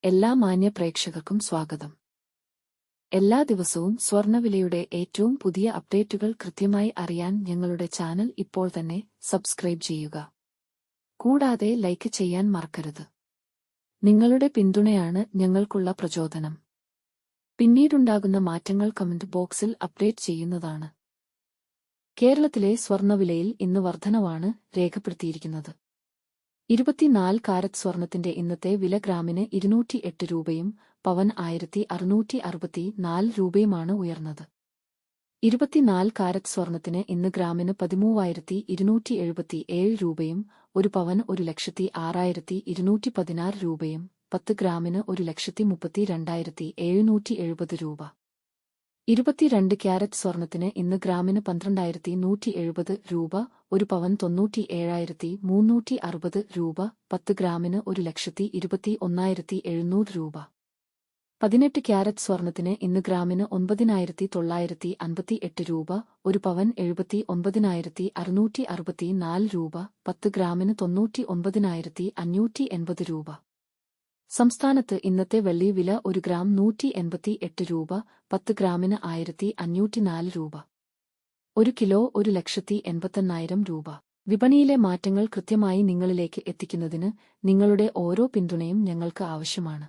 എല്ലാ മാന്യ പ്രേക്ഷകർക്കും സ്വാഗതം. എല്ലാ ദിവസവും സ്വർണ്ണവിലയുടെ ഏറ്റവും പുതിയ അപ്ഡേറ്റുകൾ കൃത്യമായി അറിയാൻ ഞങ്ങളുടെ ചാനൽ ഇപ്പോൾ തന്നെ സബ്സ്ക്രൈബ് ചെയ്യുക. കൂടാതെ ലൈക്ക് ചെയ്യാൻ മറക്കരുത്. നിങ്ങളുടെ പിന്തുണയാണ് ഞങ്ങൾക്കുള്ള പ്രചോദനം. പിന്നീടുണ്ടാകുന്ന മാറ്റങ്ങൾ കമന്റ് ബോക്സിൽ അപ്ഡേറ്റ് ചെയ്യുന്നതാണ്. കേരളത്തിലെ സ്വർണ്ണവിലയിൽ ഇന്ന് വർധനവാണ് രേഖപ്പെടുത്തിയിരിക്കുന്നത്. 24 കാരറ്റ് സ്വർണത്തിന്റെ ഇന്നത്തെ വില ഗ്രാമിന് 208 രൂപയും പവൻ 1664 രൂപയുമാണ് ഉയർന്നത്. 24 കാരറ്റ് സ്വർണത്തിന് ഇന്ന് ഗ്രാമിന് 13,277 രൂപയും ഒരു പവൻ 1,06,216 രൂപയും 10 ഗ്രാമിന് 1,32,770 രൂപ. 22 ക്യാരറ്റ് സ്വർണത്തിന് ഇന്ന് ഗ്രാമിന് 12,170 രൂപ, ഒരു പവൻ 97,360 രൂപ, 10 ഗ്രാമിന് 1,21,700 രൂപ. 18 ക്യാരറ്റ് സ്വർണത്തിന് ഇന്ന് ഗ്രാമിന് 9,958 രൂപ, ഒരു പവൻ 79,664 രൂപ, 10 ഗ്രാമിന് 99,580 രൂപ. സംസ്ഥാനത്ത് ഇന്നത്തെ വെള്ളി വില 1 ഗ്രാം 188 രൂപ, 10 ഗ്രാമിന് 1,504 രൂപ. 1 കിലോ 1,80,000 രൂപ. വിപണിയിലെ മാറ്റങ്ങൾ കൃത്യമായി നിങ്ങളിലേക്ക് എത്തിക്കുന്നതിന് നിങ്ങളുടെ ഓരോ പിന്തുണയും ഞങ്ങൾക്ക് ആവശ്യമാണ്.